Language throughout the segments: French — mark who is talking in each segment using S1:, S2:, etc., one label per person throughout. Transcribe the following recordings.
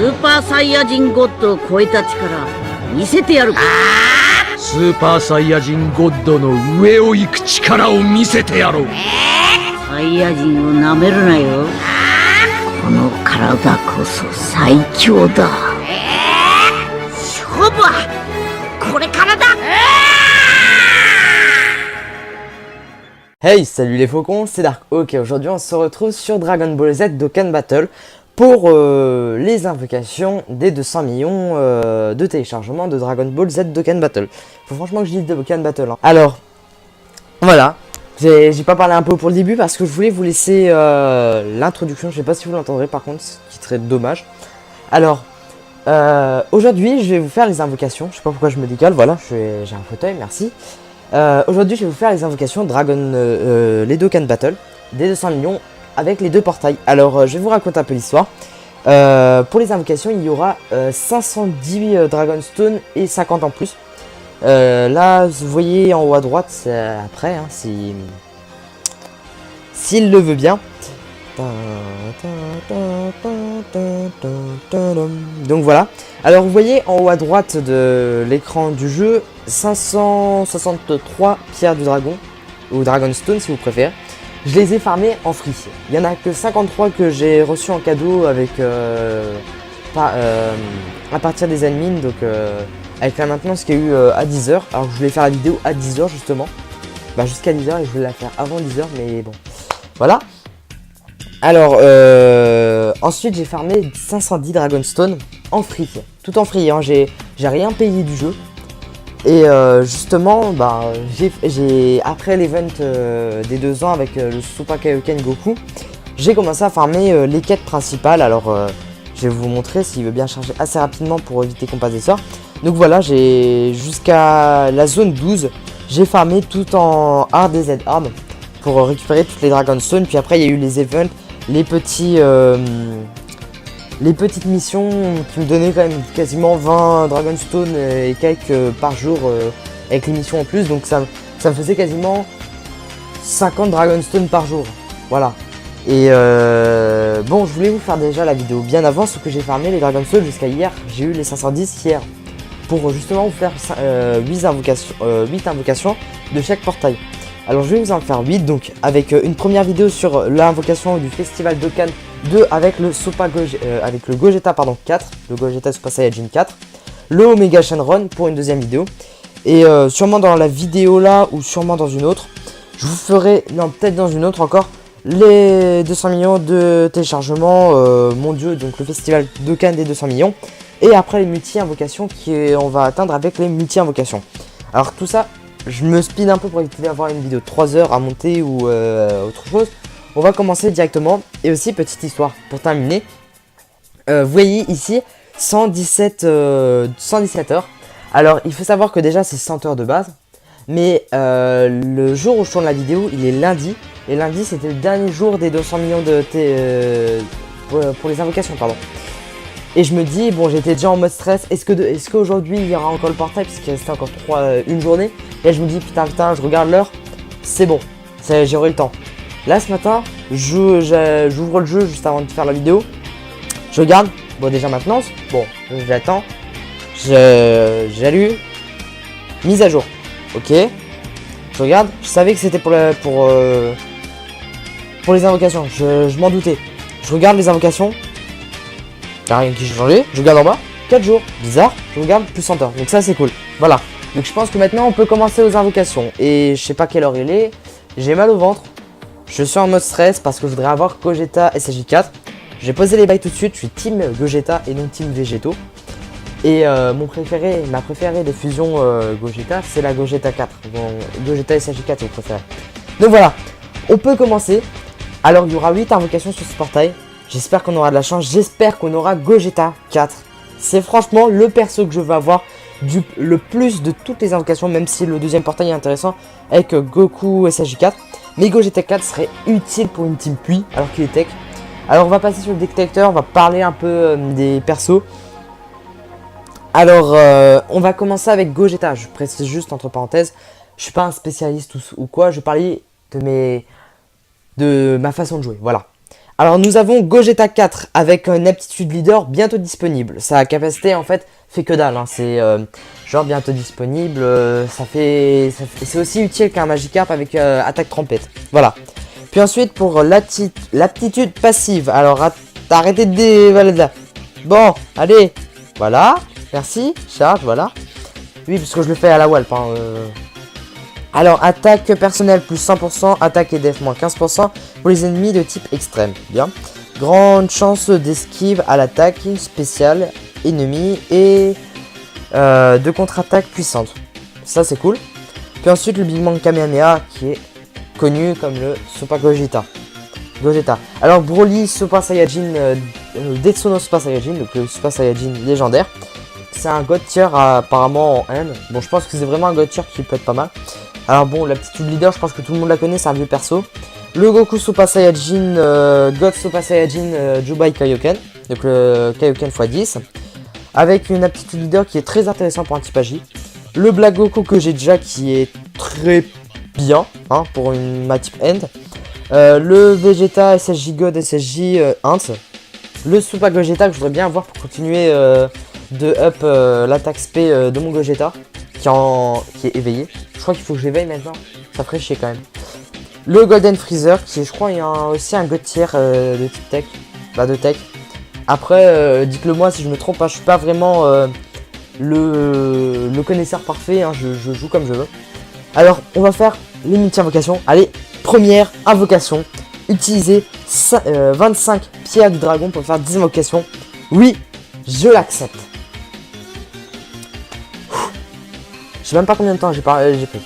S1: ーパーサイヤ人ゴッドを超えた力見せてやる。
S2: スーパーサイヤ人ゴッドの上を行く力を見せてやろう。
S1: サイヤ人をなめるなよ。この体こそ最強だ。勝負はこれからだ。
S3: Hey, salut les faucons, c'est Dark Hawk et aujourd'hui on se retrouve sur Dragon Ball Z Dokkan Battle pour les invocations des 200 millions de téléchargements de Dragon Ball Z Dokkan Battle. Faut franchement que je dise Dokkan Battle. Hein. Alors, voilà, j'ai pas parlé un peu pour le début parce que je voulais vous laisser l'introduction, je sais pas si vous l'entendrez par contre, ce qui serait dommage. Alors, aujourd'hui je vais vous faire les invocations, je sais pas pourquoi je me décale, voilà, j'ai un fauteuil, merci. Aujourd'hui je vais vous faire les invocations Dragon, les Dokkan Battle des 200 millions avec les deux portails. Alors je vais vous raconter un peu l'histoire. Pour les invocations il y aura 510 Dragon Stone et 50 en plus. Là vous voyez en haut à droite, c'est après hein, s'il le veut bien. Donc voilà. Alors vous voyez en haut à droite de l'écran du jeu 563 pierres du dragon ou Dragon Stone si vous préférez. Je les ai farmées en free. Il y en a que 53 que j'ai reçu en cadeau avec à partir des admins, donc avec la maintenance qu'il y a eu à 10h. Alors je voulais faire la vidéo à 10h justement, jusqu'à 10h et je voulais la faire avant 10h mais bon voilà. Alors ensuite j'ai farmé 510 Dragonstone en free, tout en free, hein. J'ai rien payé du jeu. Et justement j'ai après l'event des 2 ans avec le Super Kaioken Goku, j'ai commencé à farmer les quêtes principales. Alors je vais vous montrer s'il veut bien charger assez rapidement pour éviter qu'on passe des sorts. Donc voilà, j'ai jusqu'à la zone 12, j'ai farmé tout en RDZ Arm pour récupérer toutes les Dragonstone. Puis après il y a eu les events, les petites missions qui me donnaient quand même quasiment 20 Dragonstone et quelques par jour avec les missions en plus. Donc ça me faisait quasiment 50 Dragonstone par jour. Voilà. Et bon, je voulais vous faire déjà la vidéo bien avant, ce que j'ai farmé les Dragonstone jusqu'à hier. J'ai eu les 510 hier pour justement vous faire 8 invocations de chaque portail. Alors je vais vous en faire 8, donc avec une première vidéo sur l'invocation du Festival Dokkan 2 avec le avec le Gogeta 4, le Gogeta Super Saiyajin 4, le Omega Shenron pour une deuxième vidéo. Et sûrement dans la vidéo là ou sûrement dans une autre, je vous ferai, non peut-être dans une autre encore, les 200 millions de téléchargements mondiaux, donc le Festival Dokkan des 200 millions. Et après les multi-invocations qu'on va atteindre avec les multi-invocations. Alors tout ça, je me speed un peu pour éviter d'avoir une vidéo de 3 heures à monter ou autre chose. On va commencer directement. Et aussi, petite histoire pour terminer. Vous voyez ici 117 heures. Alors, il faut savoir que déjà, c'est 100 heures de base. Mais le jour où je tourne la vidéo, il est lundi. Et lundi, c'était le dernier jour des 200 millions de pour les invocations, pardon. Et je me dis, bon, j'étais déjà en mode stress. Est-ce qu'aujourd'hui il y aura encore le portail parce qu'il restait encore une journée. Et là, je me dis, putain, je regarde l'heure. C'est bon, j'aurai le temps. Là, ce matin, j'ouvre le jeu juste avant de faire la vidéo. Je regarde. Bon, déjà maintenance. Bon, j'attends. J'allume. Mise à jour. Ok. Je regarde. Je savais que c'était pour les invocations. Je m'en doutais. Je regarde les invocations. Il n'y a rien qui a changé, je regarde en bas, 4 jours, bizarre, je regarde plus 100 heures, donc ça c'est cool, voilà. Donc je pense que maintenant on peut commencer aux invocations, et je sais pas quelle heure il est, j'ai mal au ventre, je suis en mode stress parce que je voudrais avoir Gogeta SSJ4, j'ai posé les bails tout de suite, je suis team Gogeta et non team Végétaux, et ma préférée des fusions Gogeta, c'est la Gogeta 4, bon, Gogeta SSJ4 si vous préférez. Donc voilà, on peut commencer, alors il y aura 8 invocations sur ce portail. J'espère qu'on aura de la chance, j'espère qu'on aura Gogeta 4. C'est franchement le perso que je veux avoir le plus de toutes les invocations, même si le deuxième portail est intéressant avec Goku SSJ4. Mais Gogeta 4 serait utile pour une team pluie alors qu'il est tech. Alors on va passer sur le détecteur, on va parler un peu des persos. Alors on va commencer avec Gogeta, je précise juste entre parenthèses, je suis pas un spécialiste ou quoi, je parlais de ma façon de jouer, voilà. Alors nous avons Gogeta 4 avec une aptitude leader bientôt disponible. Sa capacité en fait fait que dalle, hein. C'est genre bientôt disponible, c'est aussi utile qu'un Magikarp avec attaque trompette. Voilà. Puis ensuite pour l'aptitude passive, alors arrêtez de voilà. Bon, allez, voilà, merci, charge, voilà. Oui, parce que je le fais à la Walp, hein, Alors, attaque personnelle plus 100%, attaque et def moins 15% pour les ennemis de type extrême. Bien. Grande chance d'esquive à l'attaque spéciale ennemi et de contre-attaque puissante. Ça, c'est cool. Puis ensuite, le Big Bang Kamehameha qui est connu comme le Super Gogeta. Alors, Broly Super Saiyajin, Detsuno Super Saiyajin, donc le Super Saiyajin légendaire. C'est un God tier apparemment en N. Bon, je pense que c'est vraiment un God tier qui peut être pas mal. Alors bon, l'aptitude leader, je pense que tout le monde la connaît, c'est un vieux perso. Le Goku Super Saiyajin, God Super Saiyajin Jubai Kaioken, donc le Kaioken x10, avec une aptitude leader qui est très intéressant pour un type Agi. Le Black Goku que j'ai déjà qui est très bien hein, pour ma type End. Le Vegeta SSJ God SSJ Int. Le Super Gogeta que je voudrais bien avoir pour continuer de up l'attaque SP de mon Gogeta qui est éveillé. Je crois qu'il faut que j'éveille maintenant. Ça ferait chier quand même. Le Golden Freezer qui est, je crois, il y a aussi un God tier de type tech. Bah de tech. Après, dites-le moi si je me trompe, hein, je suis pas vraiment le connaisseur parfait, hein, je joue comme je veux. Alors, on va faire les multi-invocations. Allez, première invocation. Utiliser 25 pierres du dragon pour faire 10 invocations. Oui, je l'accepte. Je sais même pas combien de temps j'ai pris.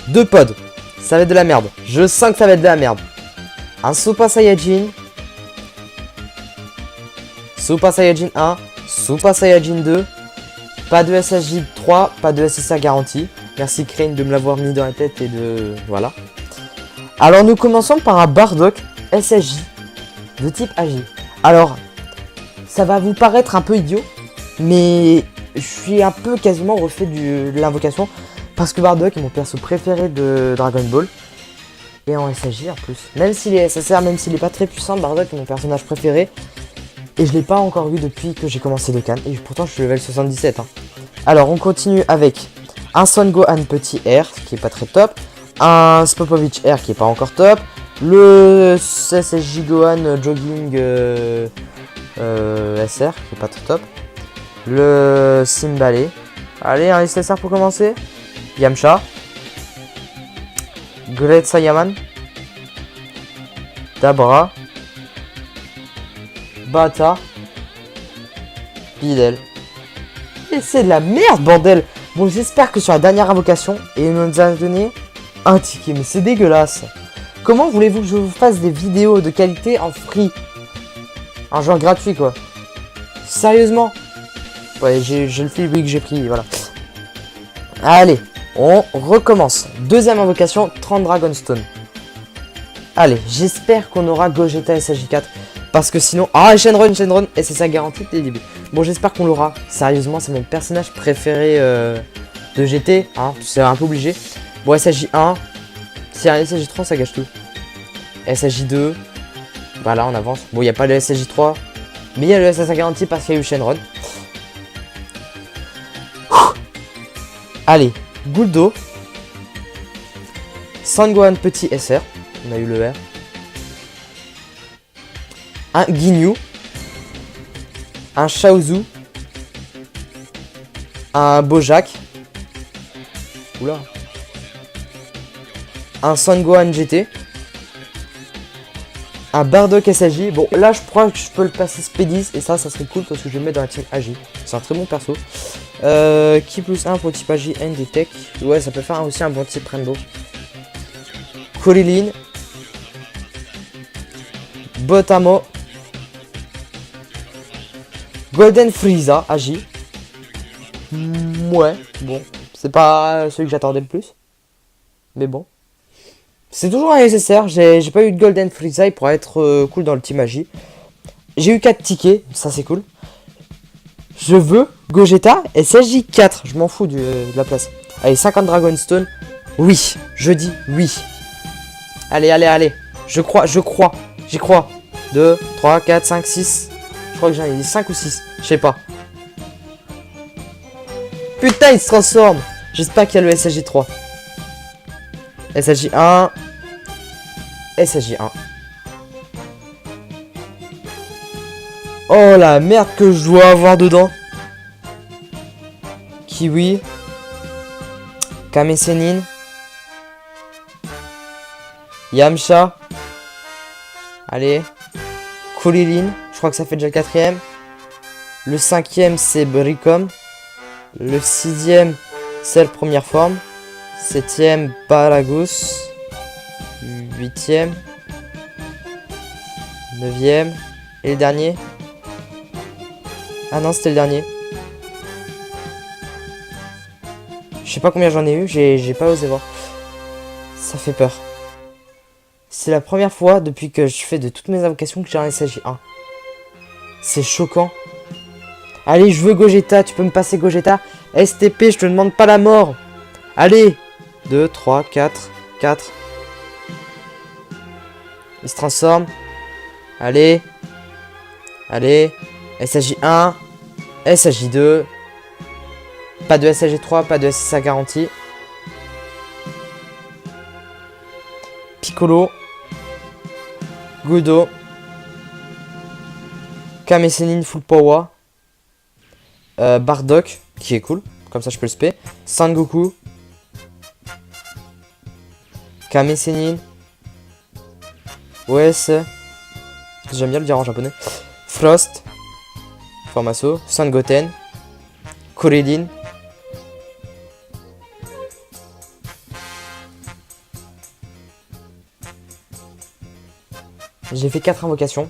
S3: 2 pods. Ça va être de la merde. Je sens que ça va être de la merde. Un Super Saiyajin. Super Saiyajin 1. Super Saiyajin 2. Pas de SSJ 3. Pas de SSR garantie. Merci Crane de me l'avoir mis dans la tête et de... Voilà. Alors nous commençons par un Bardock SSJ de type Agi. Alors, ça va vous paraître un peu idiot. Mais je suis un peu quasiment refait de l'invocation. Parce que Bardock est mon perso préféré de Dragon Ball. Et en SSJ en plus. Même s'il est SSR, même s'il n'est pas très puissant, Bardock est mon personnage préféré. Et je l'ai pas encore eu depuis que j'ai commencé Dokkan. Et pourtant je suis level 77. Hein. Alors on continue avec un Son Gohan petit R qui est pas très top. Un Spopovich R qui est pas encore top. Le SSJ Gohan Jogging SR qui est pas très top. Le Simbale. Allez, un SSR pour commencer. Yamcha. Great Saiyaman. Dabra. Bata. Bidel. Et c'est de la merde, bordel. Bon, j'espère que sur la dernière invocation, il nous a donné un ticket. Mais c'est dégueulasse. Comment voulez-vous que je vous fasse des vidéos de qualité en free? Un genre gratuit, quoi. Sérieusement. Ouais, j'ai le flip que j'ai pris, voilà. Allez, on recommence. Deuxième invocation, 30 Dragonstone. Allez, j'espère qu'on aura Gogeta SSJ4. Parce que sinon... Ah, Shenron, et c'est ça garantie dès le début. Bon, j'espère qu'on l'aura. Sérieusement, c'est mon personnage préféré de GT. Hein, c'est un peu obligé. Bon, SSJ1. Si y a un SSJ3, ça gâche tout. SSJ2. Voilà, on avance. Bon, il n'y a pas le SSJ3. Mais il y a le SSR garantie parce qu'il y a eu Shenron. Allez, Guldo. Sangohan petit SR. On a eu le R. Un Ginyu. Un Shaozu. Un Bojack. Oula. Un Sangohan GT. Un Bardock SSJ. Bon, là, je crois que je peux le passer Spédis. Et ça serait cool parce que je vais le mettre dans la team Agi. C'est un très bon perso. Qui plus 1 pour le type Agi and Tech. Ouais, ça peut faire aussi un bon type Rainbow. Krillin. Botamo. Golden Frieza Agi. Ouais, bon. C'est pas celui que j'attendais le plus. Mais bon. C'est toujours un SSR. J'ai pas eu de Golden Frieza. Il pourrait être cool dans le team Agi. J'ai eu 4 tickets. Ça, c'est cool. Je veux Gogeta SSJ 4. Je m'en fous de la place. Allez, 50 Dragonstone. Oui, je dis oui. Allez, allez, allez. Je crois. J'y crois. 2, 3, 4, 5, 6. Je crois que j'en ai dit 5 ou 6. Je sais pas. Putain, il se transforme. J'espère qu'il y a le SSJ3. SSJ1. SSJ1. Oh la merde que je dois avoir dedans. Kiwi. Kame Sennin. Yamcha. Allez. Kuririn. Je crois que ça fait déjà le 4ème. Le 5ème c'est Bricom. Le 6ème c'est la première forme. 7ème Baragus. 8ème. 9ème. Et le dernier. Ah non, c'était le dernier. Je sais pas combien j'en ai eu, j'ai pas osé voir. Ça fait peur. C'est la première fois depuis que je fais de toutes mes invocations que j'ai un SSJ1. C'est choquant. Allez, je veux Gogeta, tu peux me passer Gogeta. STP, je te demande pas la mort. Allez. 2, 3, 4, 4. Il se transforme. Allez. Allez. SSJ1. SSJ2. Pas de SSJ3, pas de SSA garantie. Piccolo. Gudo. Kame Sennin full power. Bardock, qui est cool. Comme ça je peux le spé. Sangoku. Kame Sennin. OS. J'aime bien le dire en japonais. Frost. Formaso. Sangoten. Kuririn. J'ai fait 4 invocations.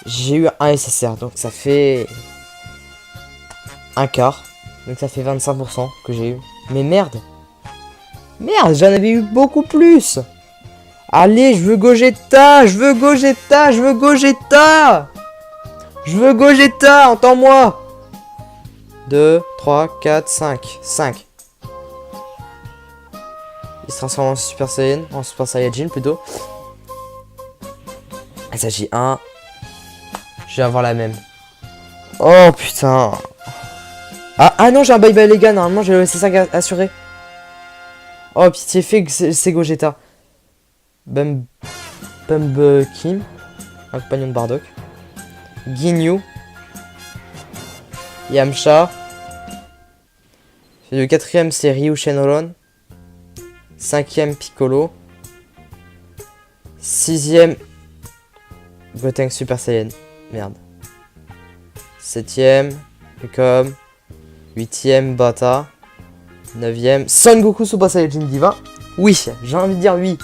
S3: J'ai eu un SSR, donc ça fait un quart. Donc ça fait 25% que j'ai eu. Mais merde. Merde, j'en avais eu beaucoup plus. Allez, je veux Gogeta. Je veux Gogeta. Je veux Gogeta. Je veux Gogeta, entends-moi. 2, 3, 4, 5. 5. Il se transforme en Super Saiyan. En Super Saiyajin plutôt. SSJ1. Je vais avoir la même. Oh putain. Ah non, j'ai un bye bye les gars. Normalement, j'ai le C5 assuré. Oh pitié, fait que c'est Gogeta. Bumble Kim. Un compagnon de Bardock. Ginyu. Yamcha. Le 4ème c'est Ryu Shenron. 5ème Piccolo. 6ème Gotenks Super Saiyan. Merde. 7ème Become. 8ème Bata. 9ème Son Goku Super Saiyajin Diva. Oui, j'ai envie de dire oui.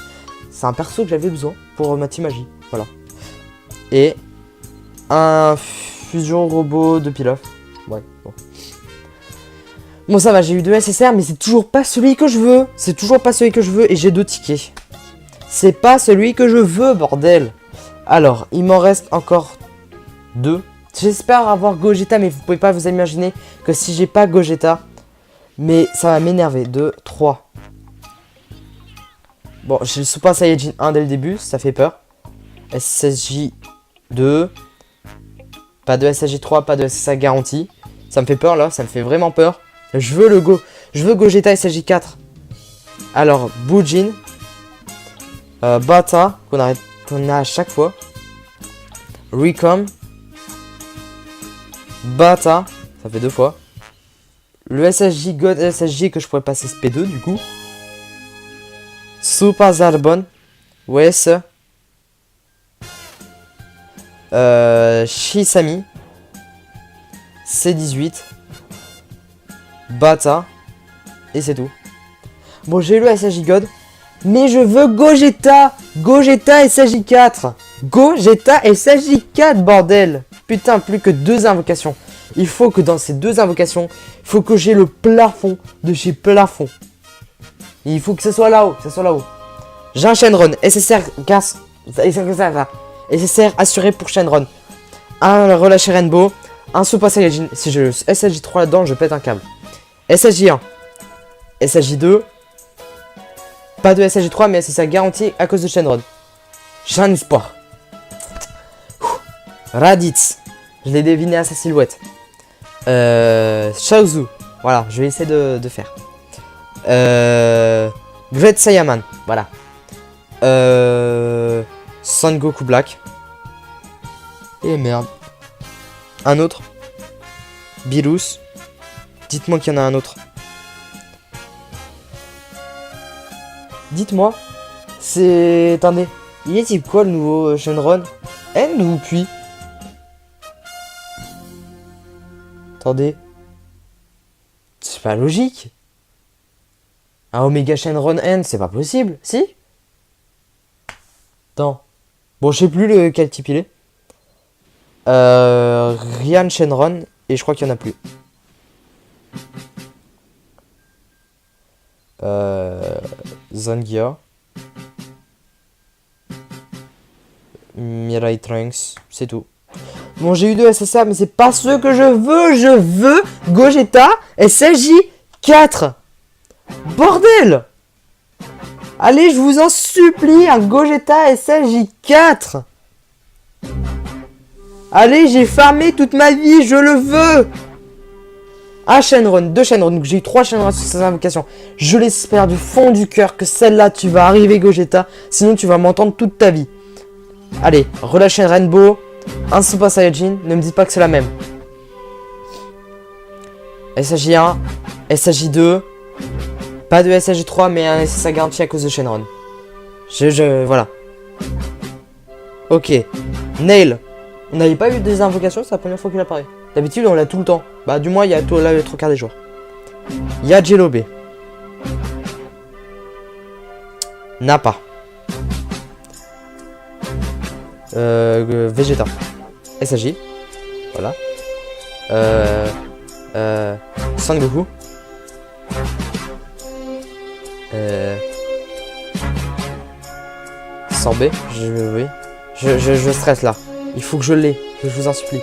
S3: C'est un perso que j'avais besoin pour ma team magie. Voilà. Et un fusion robot de Pilaf. Ouais, bon. Bon, ça va, j'ai eu 2 SSR, mais c'est toujours pas celui que je veux. C'est toujours pas celui que je veux et j'ai 2 tickets. C'est pas celui que je veux, bordel. Alors, il m'en reste encore 2. J'espère avoir Gogeta, mais vous pouvez pas vous imaginer que si j'ai pas Gogeta, mais ça va m'énerver. 2, 3. Bon, j'ai le Super Saiyajin 1 dès le début, ça fait peur. SSJ 2. Pas de SSJ 3, pas de SSA garantie. Ça me fait peur là, ça me fait vraiment peur. Je veux Gogeta SSJ 4. Alors, Bujin. Bata, qu'on a à chaque fois. Recom. Bata, ça fait 2 fois. Le SSJ God SSJ que je pourrais passer SP2 du coup. Super Zarbon. Wes. Shisami. C18. Bata. Et c'est tout. Bon, j'ai eu le SSJ God. Mais je veux Gogeta. Gogeta SSJ4. Gogeta SSJ4, bordel. Putain, plus que 2 invocations. Il faut que dans ces 2 invocations, il faut que j'ai le plafond de chez plafond. Il faut que ce soit là-haut, J'ai un Shenron, SSR gas, SSR assuré pour Shenron. Un relâché Rainbow, un Super Saiyajin. Si j'ai le SSJ3 là-dedans, je pète un câble. SSJ1, SSJ2, pas de SSJ3, mais SSR garanti à cause de Shenron. J'ai un espoir. Raditz. Je l'ai deviné à sa silhouette. Chaozu. Voilà, je vais essayer de faire. Great Saiyaman. Voilà. Son Goku Black. Et merde. Un autre. Beerus. Dites-moi qu'il y en a un autre. Dites-moi. C'est... Attendez. Il est type quoi le nouveau Shenron? N ou puis? Attendez. C'est pas logique. Un Omega Shenron N, c'est pas possible. Si? Attends. Bon, je sais plus quel type il est. Ryan Shenron. Et je crois qu'il y en a plus. Zangia. Mirai Trunks. C'est tout. Bon, j'ai eu 2 SSA, mais c'est pas ce que je veux. Je veux Gogeta SSJ 4. Bordel! Allez, je vous en supplie, un Gogeta SSJ 4. Allez, j'ai farmé toute ma vie, je le veux. Un Shenron, 2 Shenron, donc j'ai eu 3 Shenron sur ces invocations. Je l'espère du fond du cœur que celle-là, tu vas arriver Gogeta, sinon tu vas m'entendre toute ta vie. Allez, relâchez un Rainbow, un Super Saiyajin, ne me dites pas que c'est la même. SSJ1, SSJ2, pas de SSJ3, mais un SSA garanti à cause de Shenron. Voilà. Ok, Nail. On n'avait pas eu des invocations, c'est la première fois qu'il apparaît. D'habitude, on l'a tout le temps. Bah, du moins, il y a tout là, le 3/4 des jours. Il y a Jelobé. Nappa. Vegeta. SSJ. Voilà. Son Goku. Sorbet. Oui. Je stresse là. Il faut que je l'ai. Je vous en supplie.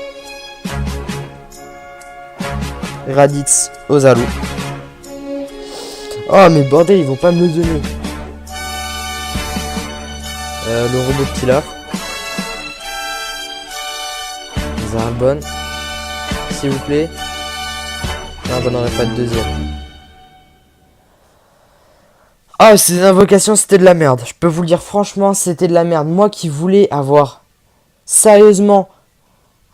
S3: Raditz. Ozaru. Oh mais bordel, ils vont pas me le donner. Le robot de Pilaf. Zarbon. S'il vous plaît. Non, j'en aurais pas de deuxième. Ah, ces invocations, c'était de la merde. Je peux vous le dire franchement, c'était de la merde. Moi qui voulais avoir sérieusement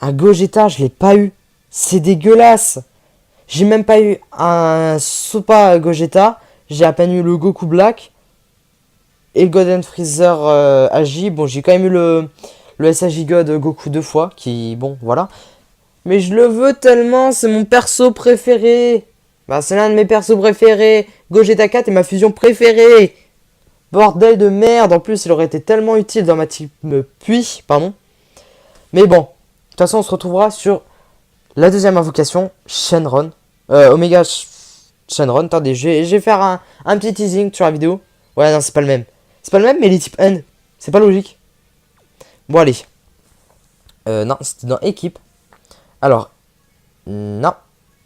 S3: un Gogeta, je l'ai pas eu. C'est dégueulasse. J'ai même pas eu un Super Gogeta. J'ai à peine eu le Goku Black. Et le Golden Freezer AJ. Bon, j'ai quand même eu le SAJ God Goku 2 fois. Qui, bon, voilà. Mais je le veux tellement. C'est mon perso préféré. Bah, c'est l'un de mes persos préférés. Gogeta 4 est ma fusion préférée. Bordel de merde. En plus, il aurait été tellement utile dans ma team Puits. Pardon. Mais bon. De toute façon, on se retrouvera sur la deuxième invocation. Shenron. Omega Shenron. Attendez, je vais faire un petit teasing sur la vidéo. Ouais, non, c'est pas le même. C'est pas le même, mais les types N. C'est pas logique. Bon, allez. Non, c'était dans équipe. Alors. Non.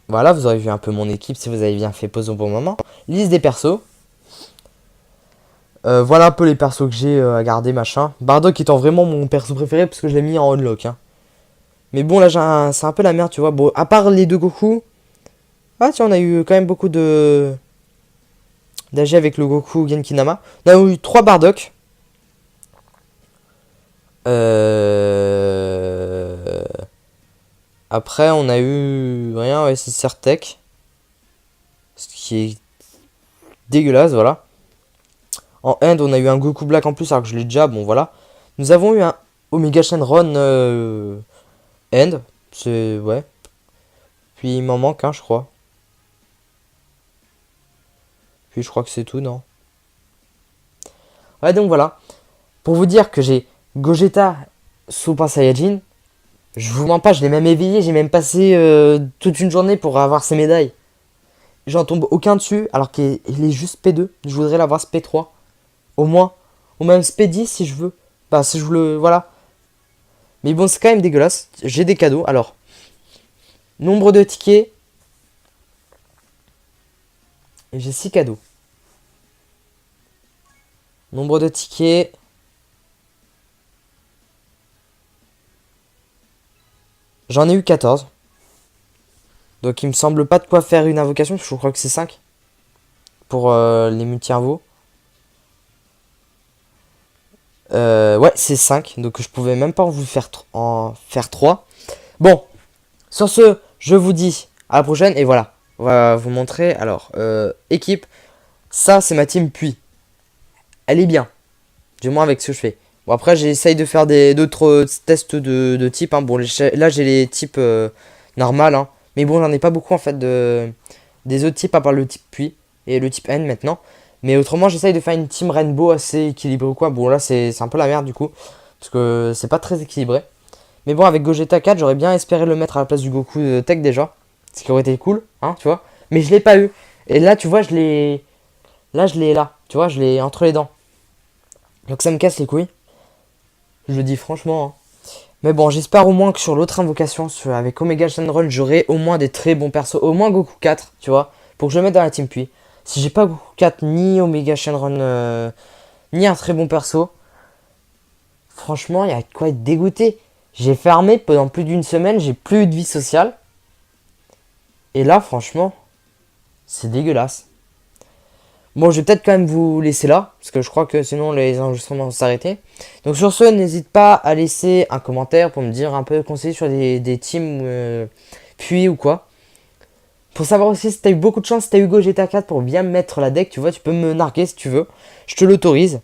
S3: Voilà, vous aurez vu un peu mon équipe si vous avez bien fait pause au bon moment. Liste des persos. Voilà un peu les persos que j'ai à garder, machin. Bardock étant vraiment mon perso préféré parce que je l'ai mis en unlock. Hein. Mais bon, là, c'est un peu la merde, tu vois. Bon, à part les 2 Goku. Ah, tiens, on a eu quand même beaucoup d'AG avec le Goku Genkinama. On a eu 3 Bardock. Après, on a eu rien avec SSR Tech. Ce qui est dégueulasse, voilà. En End, on a eu un Goku Black en plus, alors que je l'ai déjà, bon voilà. Nous avons eu un Omega Shenron End. C'est, ouais. Puis il m'en manque un, je crois. Puis je crois que c'est tout, non? Ouais, donc voilà. Pour vous dire que j'ai Gogeta Super Saiyajin. Je vous mens pas, je l'ai même éveillé, j'ai même passé toute une journée pour avoir ces médailles. J'en tombe aucun dessus, alors qu'il est juste P2. Je voudrais l'avoir P3. Au moins. Ou même P10 si je veux. Bah, si je veux le... Voilà. Mais bon, c'est quand même dégueulasse. J'ai des cadeaux. Alors, nombre de tickets. Et j'ai 6 cadeaux. Nombre de tickets. J'en ai eu 14. Donc il me semble pas de quoi faire une invocation, parce que je crois que c'est 5. Pour les multi-invos. Ouais, c'est 5. Donc je pouvais même pas en faire 3. Bon, sur ce, je vous dis à la prochaine. Et voilà, on va vous montrer. Alors, équipe, ça c'est ma team Puits. Elle est bien, du moins avec ce que je fais. Bon, après j'essaye de faire d'autres tests de type. Hein. Bon, là j'ai les types normal. Hein. Mais bon, j'en ai pas beaucoup en fait des autres types à part le type Puits et le type N maintenant. Mais autrement, j'essaye de faire une team Rainbow assez équilibrée ou quoi. Bon, là c'est un peu la merde du coup. Parce que c'est pas très équilibré. Mais bon, avec Gogeta 4, j'aurais bien espéré le mettre à la place du Goku Tech déjà. Ce qui aurait été cool, hein, tu vois. Mais je l'ai pas eu. Et là, tu vois, je l'ai. Là, je l'ai là. Tu vois, je l'ai entre les dents. Donc ça me casse les couilles. Je le dis franchement. Hein. Mais bon, j'espère au moins que sur l'autre invocation, avec Omega Shenron, j'aurai au moins des très bons persos. Au moins Goku 4, tu vois. Pour que je le mette dans la team Puits. Si j'ai pas Goku 4 ni Omega Shenron, ni un très bon perso, franchement, il y a de quoi être dégoûté. J'ai fermé pendant plus d'une semaine, j'ai plus eu de vie sociale. Et là, franchement, c'est dégueulasse. Bon, je vais peut-être quand même vous laisser là, parce que je crois que sinon les enregistrements vont s'arrêter. Donc sur ce, n'hésite pas à laisser un commentaire pour me dire un peu conseiller sur des teams puis ou quoi. Pour savoir aussi si t'as eu beaucoup de chance, si t'as eu Gogeta 4 pour bien mettre la deck, tu vois, tu peux me narguer si tu veux. Je te l'autorise.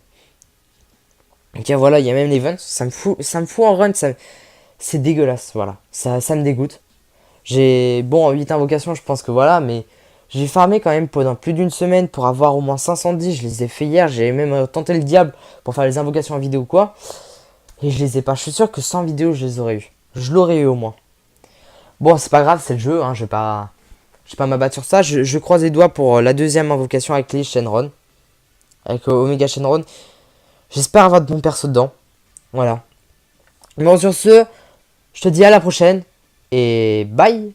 S3: Ok, voilà, il y a même l'event, ça me fout en run, c'est dégueulasse, voilà, ça me dégoûte. Bon, 8 invocations, je pense que voilà, mais j'ai farmé quand même pendant plus d'une semaine pour avoir au moins 510, je les ai fait hier, j'ai même tenté le diable pour faire les invocations en vidéo ou quoi, et je les ai pas, je suis sûr que 100 vidéos, je les aurais eu. Je l'aurais eu au moins. Bon, c'est pas grave, c'est le jeu, hein, je vais pas m'abattre sur ça, je croise les doigts pour la deuxième invocation avec les Shenron, avec Omega Shenron. J'espère avoir de bons persos dedans. Voilà. Bon, sur ce, je te dis à la prochaine. Et bye.